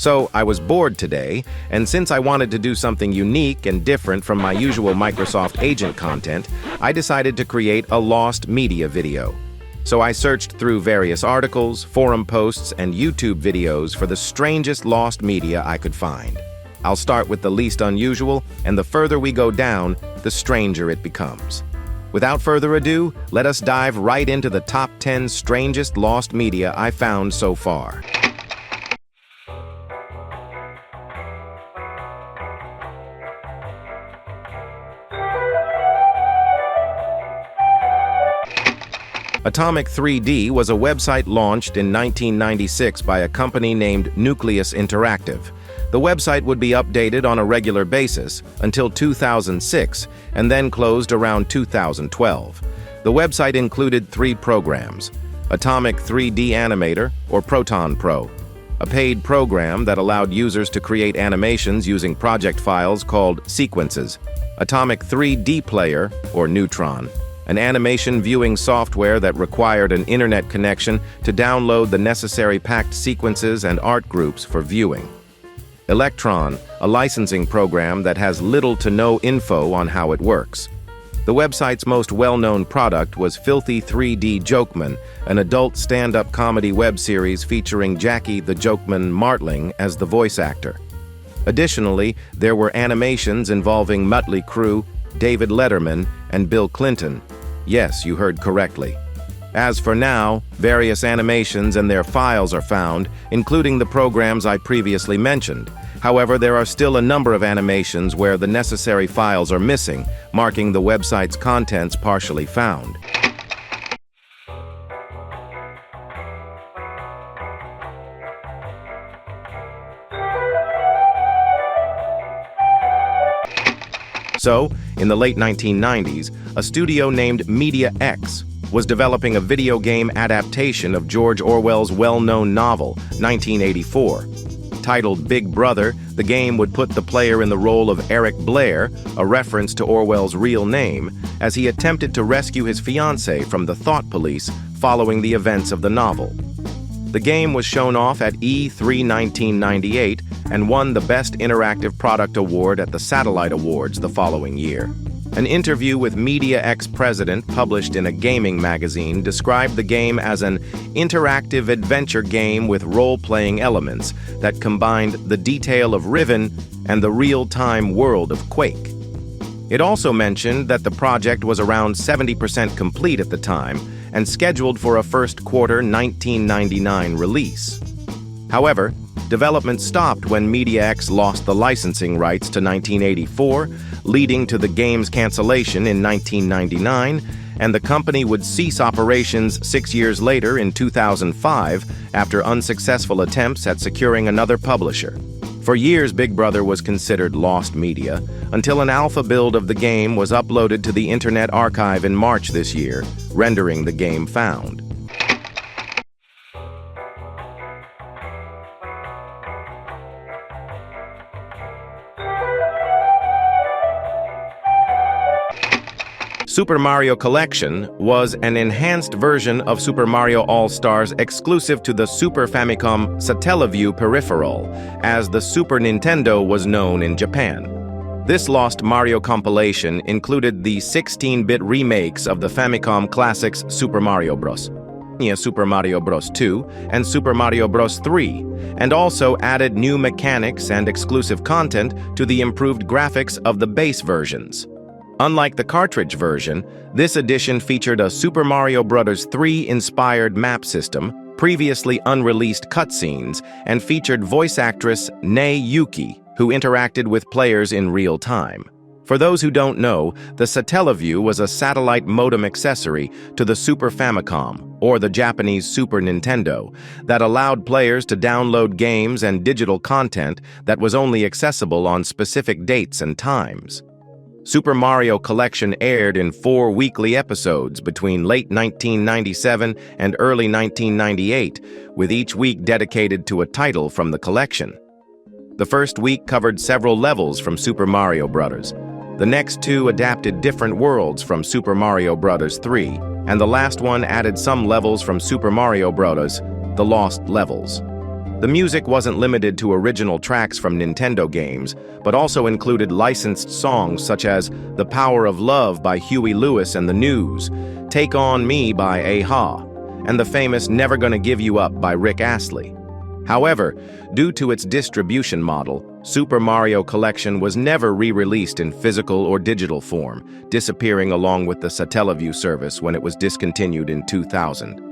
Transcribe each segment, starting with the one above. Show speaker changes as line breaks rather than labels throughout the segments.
So I was bored today, and since I wanted to do something unique and different from my usual Microsoft Agent content, I decided to create a lost media video. So I searched through various articles, forum posts, and YouTube videos for the strangest lost media I could find. I'll start with the least unusual, and the further we go down, the stranger it becomes. Without further ado, let us dive right into the top 10 strangest lost media I found so far. Atomic 3D was a website launched in 1996 by a company named Nucleus Interactive. The website would be updated on a regular basis until 2006 and then closed around 2012. The website included 3 programs: Atomic 3D Animator, or Proton Pro, a paid program that allowed users to create animations using project files called sequences; Atomic 3D Player, or Neutron, an animation viewing software that required an internet connection to download the necessary packed sequences and art groups for viewing; Electron, a licensing program that has little to no info on how it works. The website's most well-known product was Filthy 3D Jokeman, an adult stand-up comedy web series featuring Jackie the Jokeman Martling as the voice actor. Additionally, there were animations involving Mötley Crüe, David Letterman, and Bill Clinton. Yes, you heard correctly. As for now, various animations and their files are found, including the programs I previously mentioned. However, there are still a number of animations where the necessary files are missing, marking the website's contents partially found. So, in the late 1990s, a studio named Media X was developing a video game adaptation of George Orwell's well-known novel, 1984. Titled Big Brother, the game would put the player in the role of Eric Blair, a reference to Orwell's real name, as he attempted to rescue his fiancée from the thought police following the events of the novel. The game was shown off at E3 1998 and won the Best Interactive Product Award at the Satellite Awards the following year. An interview with Media X president published in a gaming magazine described the game as an interactive adventure game with role-playing elements that combined the detail of Riven and the real-time world of Quake. It also mentioned that the project was around 70% complete at the time and scheduled for a first quarter 1999 release. However, development stopped when Media X lost the licensing rights to 1984, leading to the game's cancellation in 1999, and the company would cease operations 6 years later in 2005 after unsuccessful attempts at securing another publisher. For years, Big Brother was considered lost media, until an alpha build of the game was uploaded to the Internet Archive in March this year, rendering the game found. Super Mario Collection was an enhanced version of Super Mario All-Stars exclusive to the Super Famicom Satellaview peripheral, as the Super Nintendo was known in Japan. This Lost Mario compilation included the 16-bit remakes of the Famicom classics Super Mario Bros., Super Mario Bros. 2, and Super Mario Bros. 3, and also added new mechanics and exclusive content to the improved graphics of the base versions. Unlike the cartridge version, this edition featured a Super Mario Bros. 3-inspired map system, previously unreleased cutscenes, and featured voice actress Nei Yuki, who interacted with players in real time. For those who don't know, the Satellaview was a satellite modem accessory to the Super Famicom, or the Japanese Super Nintendo, that allowed players to download games and digital content that was only accessible on specific dates and times. Super Mario Collection aired in 4 weekly episodes between late 1997 and early 1998, with each week dedicated to a title from the collection. The first week covered several levels from Super Mario Bros. The next 2 adapted different worlds from Super Mario Bros. 3, and the last one added some levels from Super Mario Bros., The Lost Levels. The music wasn't limited to original tracks from Nintendo games, but also included licensed songs such as The Power of Love by Huey Lewis and the News, Take On Me by A-ha, and the famous Never Gonna Give You Up by Rick Astley. However, due to its distribution model, Super Mario Collection was never re-released in physical or digital form, disappearing along with the Satellaview service when it was discontinued in 2000.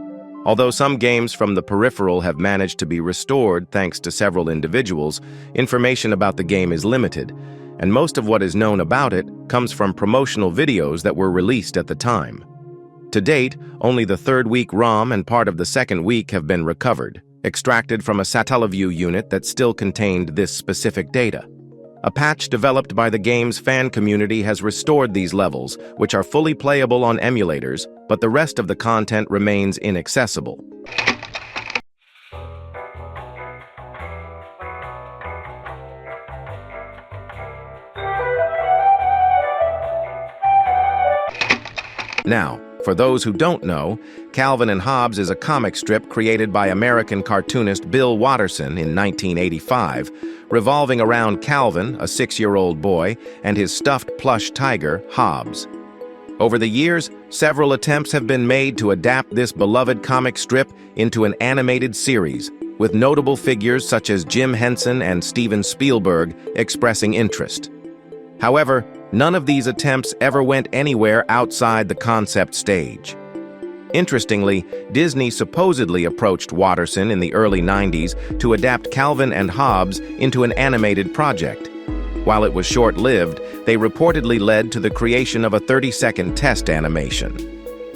Although some games from the peripheral have managed to be restored thanks to several individuals, information about the game is limited, and most of what is known about it comes from promotional videos that were released at the time. To date, only the third week ROM and part of the second week have been recovered, extracted from a Satellaview unit that still contained this specific data. A patch developed by the game's fan community has restored these levels, which are fully playable on emulators, but the rest of the content remains inaccessible. Now, for those who don't know, Calvin and Hobbes is a comic strip created by American cartoonist Bill Watterson in 1985, revolving around Calvin, a 6-year-old boy, and his stuffed plush tiger, Hobbes. Over the years, several attempts have been made to adapt this beloved comic strip into an animated series, with notable figures such as Jim Henson and Steven Spielberg expressing interest. However, none of these attempts ever went anywhere outside the concept stage. Interestingly, Disney supposedly approached Watterson in the early 90s to adapt Calvin and Hobbes into an animated project. While it was short-lived, they reportedly led to the creation of a 30-second test animation.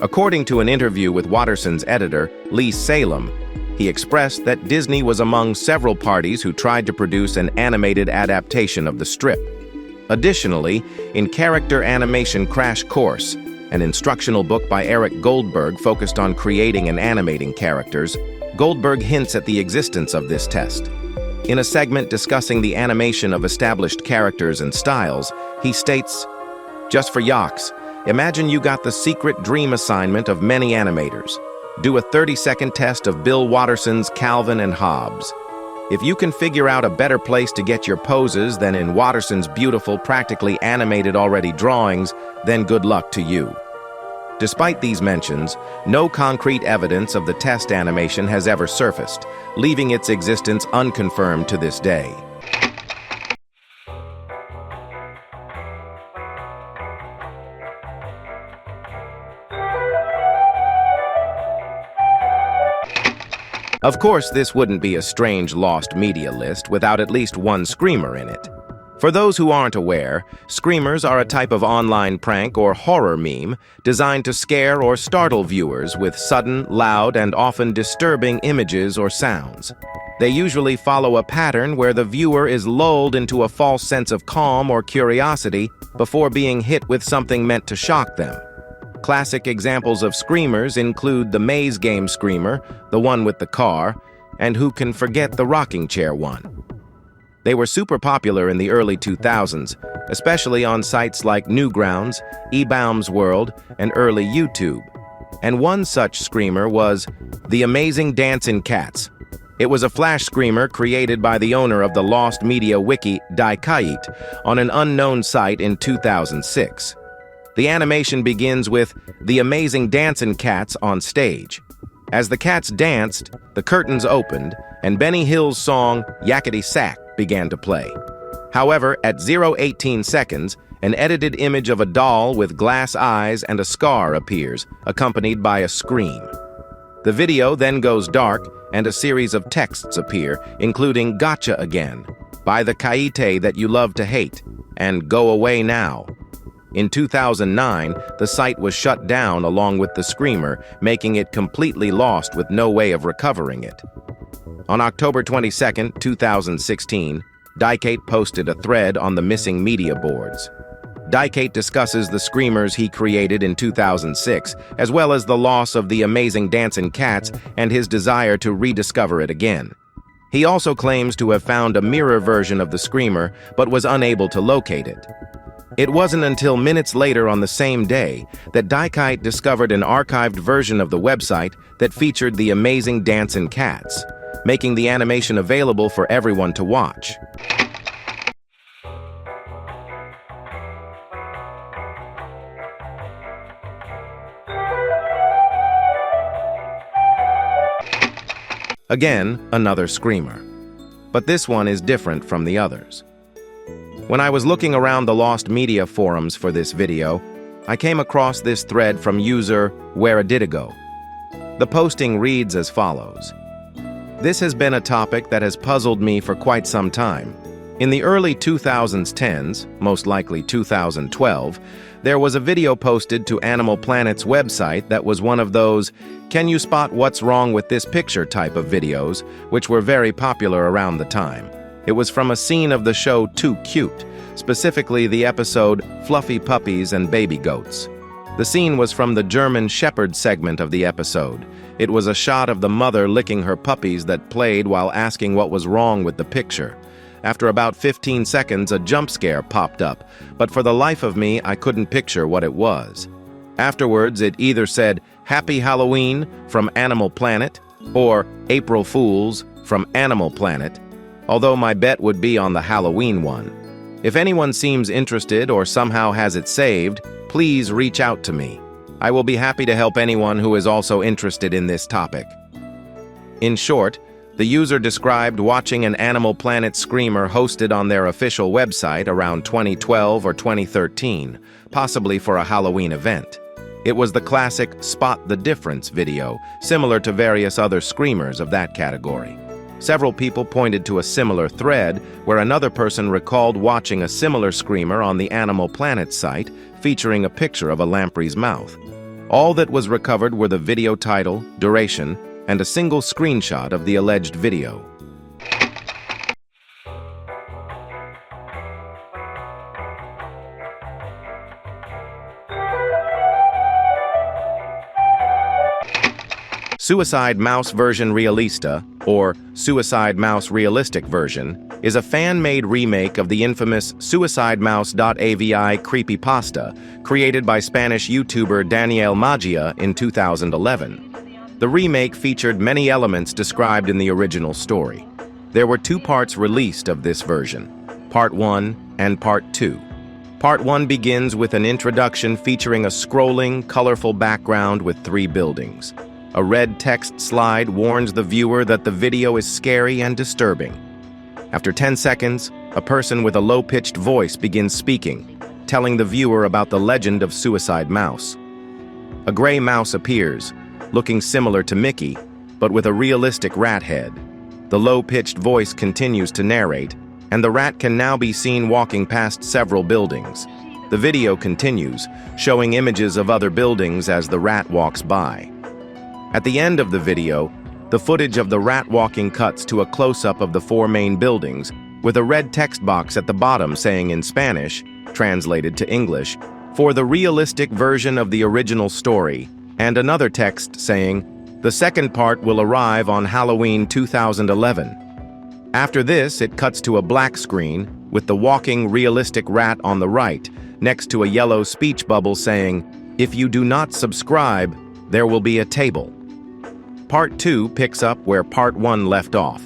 According to an interview with Watterson's editor, Lee Salem, he expressed that Disney was among several parties who tried to produce an animated adaptation of the strip. Additionally, in Character Animation Crash Course, an instructional book by Eric Goldberg focused on creating and animating characters, Goldberg hints at the existence of this test. In a segment discussing the animation of established characters and styles, he states, "Just for yaks, imagine you got the secret dream assignment of many animators. Do a 30-second test of Bill Watterson's Calvin and Hobbes. If you can figure out a better place to get your poses than in Watterson's beautiful, practically animated already drawings, then good luck to you." Despite these mentions, no concrete evidence of the test animation has ever surfaced, leaving its existence unconfirmed to this day. Of course, this wouldn't be a strange lost media list without at least one screamer in it. For those who aren't aware, screamers are a type of online prank or horror meme designed to scare or startle viewers with sudden, loud, and often disturbing images or sounds. They usually follow a pattern where the viewer is lulled into a false sense of calm or curiosity before being hit with something meant to shock them. Classic examples of screamers include the maze game screamer, the one with the car, and who can forget the rocking chair one. They were super popular in the early 2000s, especially on sites like Newgrounds, eBaum's World, and early YouTube. And one such screamer was The Amazing Dancin' Cats. It was a flash screamer created by the owner of the lost media wiki Daikait on an unknown site in 2006. The animation begins with The Amazing Dancin' Cats on stage. As the cats danced, the curtains opened, and Benny Hill's song Yakety Sack began to play. However, at 0:18 seconds, an edited image of a doll with glass eyes and a scar appears, accompanied by a scream. The video then goes dark, and a series of texts appear, including Gotcha Again, By the Kaite That You Love to Hate, and Go Away Now. In 2009, the site was shut down along with the screamer, making it completely lost with no way of recovering it. On October 22, 2016, Daikait posted a thread on the missing media boards. Daikait discusses the screamers he created in 2006, as well as the loss of The Amazing Dancin' Cats and his desire to rediscover it again. He also claims to have found a mirror version of the screamer, but was unable to locate it. It wasn't until minutes later on the same day that Daikait discovered an archived version of the website that featured The Amazing Dancin' Cats. making the animation available for everyone to watch. Again, another screamer. But this one is different from the others. When I was looking around the lost media forums for this video, I came across this thread from user Whereadidigo. The posting reads as follows. This has been a topic that has puzzled me for quite some time. In the early 2010s, most likely 2012, there was a video posted to Animal Planet's website that was one of those "Can you spot what's wrong with this picture" type of videos, which were very popular around the time. It was from a scene of the show Too Cute, specifically the episode Fluffy Puppies and Baby Goats. The scene was from the German Shepherd segment of the episode. It was a shot of the mother licking her puppies that played while asking what was wrong with the picture. After about 15 seconds, a jump scare popped up, but for the life of me, I couldn't picture what it was. Afterwards, it either said, "Happy Halloween" from Animal Planet, or "April Fools" from Animal Planet, although my bet would be on the Halloween one. If anyone seems interested or somehow has it saved, please reach out to me. I will be happy to help anyone who is also interested in this topic. In short, the user described watching an Animal Planet screamer hosted on their official website around 2012 or 2013, possibly for a Halloween event. It was the classic Spot the Difference video, similar to various other screamers of that category. Several people pointed to a similar thread where another person recalled watching a similar screamer on the Animal Planet site featuring a picture of a lamprey's mouth. All that was recovered were the video title, duration, and a single screenshot of the alleged video. Suicide Mouse version Realista, or Suicide Mouse Realistic version, is a fan-made remake of the infamous suicidemouse.avi creepypasta created by Spanish YouTuber Daniel Magia in 2011. The remake featured many elements described in the original story. There were 2 parts released of this version, Part 1 and Part 2. Part 1 begins with an introduction featuring a scrolling, colorful background with 3 buildings. A red text slide warns the viewer that the video is scary and disturbing. After 10 seconds, a person with a low-pitched voice begins speaking, telling the viewer about the legend of Suicide Mouse. A gray mouse appears, looking similar to Mickey, but with a realistic rat head. The low-pitched voice continues to narrate, and the rat can now be seen walking past several buildings. The video continues, showing images of other buildings as the rat walks by. At the end of the video, the footage of the rat walking cuts to a close-up of the 4 main buildings, with a red text box at the bottom saying in Spanish, translated to English, "For the realistic version of the original story," and another text saying, "The second part will arrive on Halloween 2011. After this, it cuts to a black screen with the walking realistic rat on the right, next to a yellow speech bubble saying, "If you do not subscribe, there will be a table." Part 2 picks up where Part 1 left off.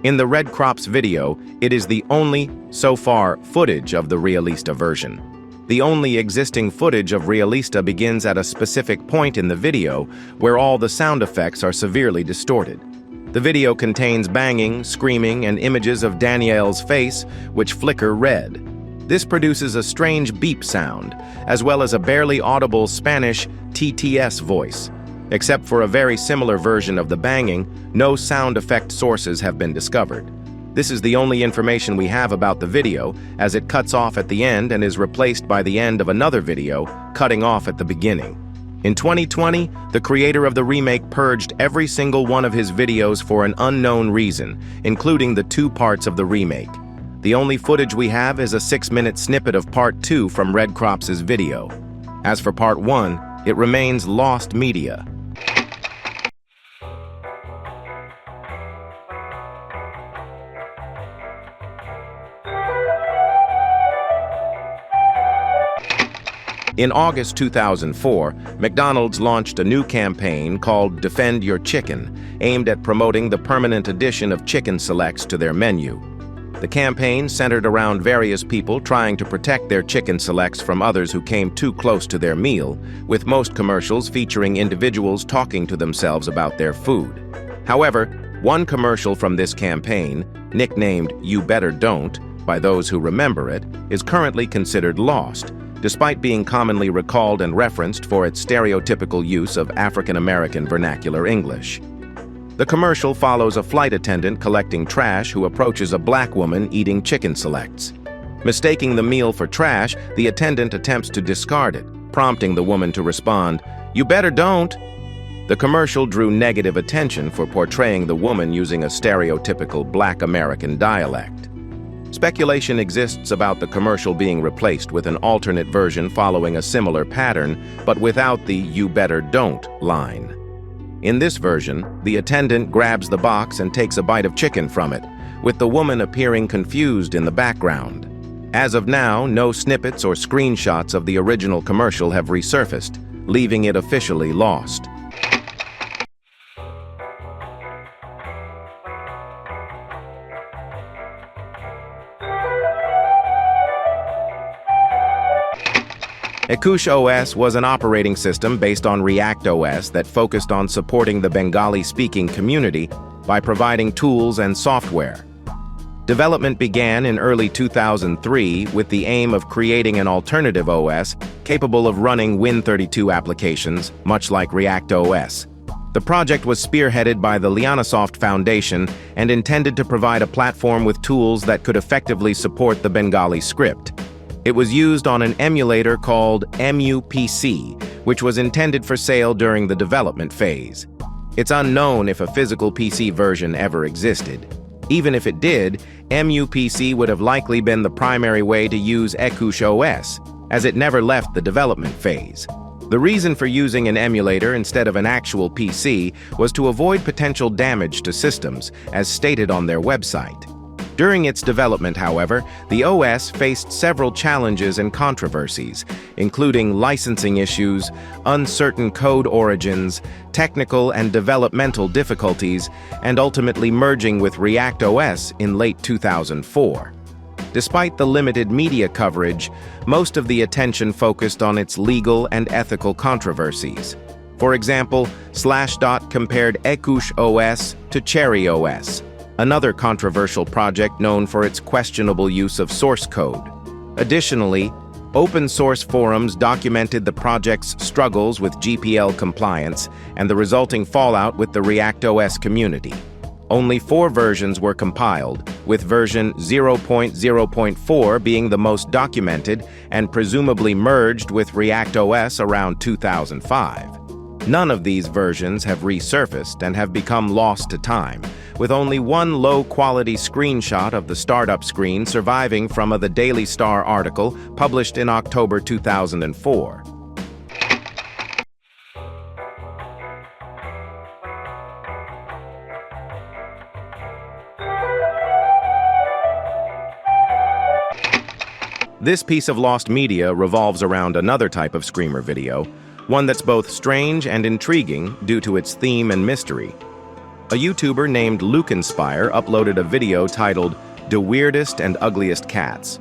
In the Red Crops video, it is the only, so far, footage of the Realista version. The only existing footage of Realista begins at a specific point in the video where all the sound effects are severely distorted. The video contains banging, screaming, and images of Danielle's face, which flicker red. This produces a strange beep sound, as well as a barely audible Spanish TTS voice. Except for a very similar version of the banging, no sound effect sources have been discovered. This is the only information we have about the video, as it cuts off at the end and is replaced by the end of another video, cutting off at the beginning. In 2020, the creator of the remake purged every single one of his videos for an unknown reason, including the 2 parts of the remake. The only footage we have is a 6-minute snippet of Part 2 from Red Crops' video. As for Part 1, it remains lost media. In August 2004, McDonald's launched a new campaign called Defend Your Chicken, aimed at promoting the permanent addition of chicken selects to their menu. The campaign centered around various people trying to protect their chicken selects from others who came too close to their meal, with most commercials featuring individuals talking to themselves about their food. However, one commercial from this campaign, nicknamed "You Better Don't" by those who remember it, is currently considered lost, despite being commonly recalled and referenced for its stereotypical use of African-American vernacular English. The commercial follows a flight attendant collecting trash who approaches a black woman eating chicken selects. Mistaking the meal for trash, the attendant attempts to discard it, prompting the woman to respond, "You better don't." The commercial drew negative attention for portraying the woman using a stereotypical Black American dialect. Speculation exists about the commercial being replaced with an alternate version following a similar pattern, but without the "You better don't" line. In this version, the attendant grabs the box and takes a bite of chicken from it, with the woman appearing confused in the background. As of now, no snippets or screenshots of the original commercial have resurfaced, leaving it officially lost. Ekush OS was an operating system based on React OS that focused on supporting the Bengali-speaking community by providing tools and software. Development began in early 2003 with the aim of creating an alternative OS capable of running Win32 applications, much like React OS. The project was spearheaded by the Realista Foundation and intended to provide a platform with tools that could effectively support the Bengali script. It was used on an emulator called MUPC, which was intended for sale during the development phase. It's unknown if a physical PC version ever existed. Even if it did, MUPC would have likely been the primary way to use Ekush OS, as it never left the development phase. The reason for using an emulator instead of an actual PC was to avoid potential damage to systems, as stated on their website. During its development, however, the OS faced several challenges and controversies, including licensing issues, uncertain code origins, technical and developmental difficulties, and ultimately merging with React OS in late 2004. Despite the limited media coverage, most of the attention focused on its legal and ethical controversies. For example, Slashdot compared Ekush OS to Cherry OS, another controversial project known for its questionable use of source code. Additionally, open-source forums documented the project's struggles with GPL compliance and the resulting fallout with the React OS community. Only 4 versions were compiled, with version 0.0.4 being the most documented and presumably merged with React OS around 2005. None of these versions have resurfaced and have become lost to time, with only one low-quality screenshot of the startup screen surviving from the Daily Star article published in October 2004. This piece of lost media revolves around another type of screamer video, one that's both strange and intriguing due to its theme and mystery. A YouTuber named Lukenspire uploaded a video titled "The Weirdest and Ugliest Cats."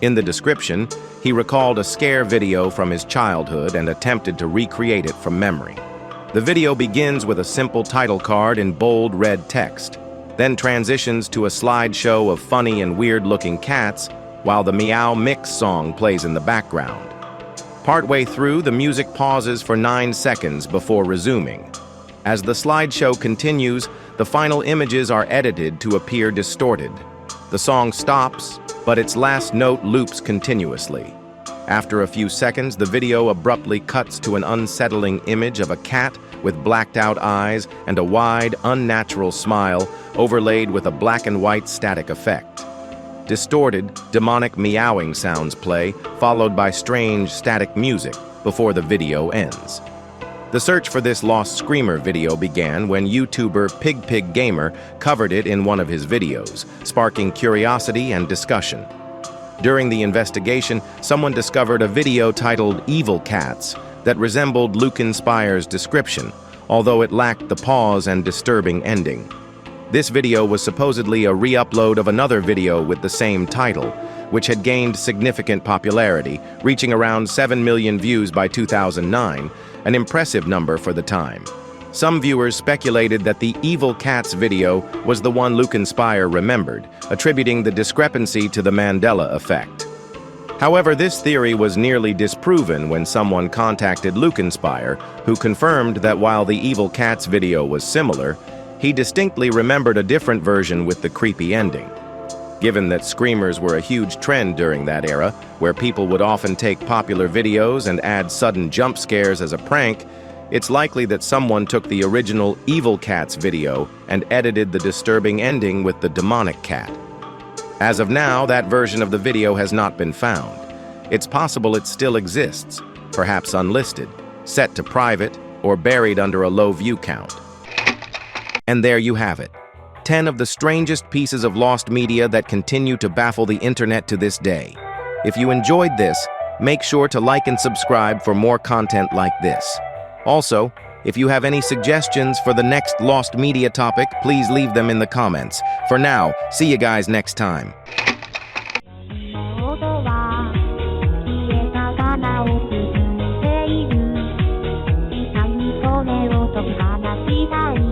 In the description, he recalled a scare video from his childhood and attempted to recreate it from memory. The video begins with a simple title card in bold red text, then transitions to a slideshow of funny and weird-looking cats while the Meow Mix song plays in the background. Partway through, the music pauses for 9 seconds before resuming. As the slideshow continues, the final images are edited to appear distorted. The song stops, but its last note loops continuously. After a few seconds, the video abruptly cuts to an unsettling image of a cat with blacked-out eyes and a wide, unnatural smile overlaid with a black and white static effect. Distorted, demonic meowing sounds play, followed by strange, static music before the video ends. The search for this lost screamer video began when YouTuber Pig Gamer covered it in one of his videos, sparking curiosity and discussion. During the investigation, someone discovered a video titled Evil Cats that resembled Lucan Spire's description, although it lacked the pause and disturbing ending. This video was supposedly a re-upload of another video with the same title, which had gained significant popularity, reaching around 7 million views by 2009, an impressive number for the time. Some viewers speculated that the Evil Cats video was the one Lucan Spire remembered, attributing the discrepancy to the Mandela effect. However, this theory was nearly disproven when someone contacted Lucan Spire, who confirmed that while the Evil Cats video was similar, he distinctly remembered a different version with the creepy ending. Given that screamers were a huge trend during that era, where people would often take popular videos and add sudden jump scares as a prank, it's likely that someone took the original Evil Cats video and edited the disturbing ending with the demonic cat. As of now, that version of the video has not been found. It's possible it still exists, perhaps unlisted, set to private, or buried under a low view count. And there you have it. 10 of the strangest pieces of lost media that continue to baffle the internet to this day. If you enjoyed this, make sure to like and subscribe for more content like this. Also, if you have any suggestions for the next lost media topic, please leave them in the comments. For now, see you guys next time.
ことは消えた花を摘んでいる。痛いそれをと話したい。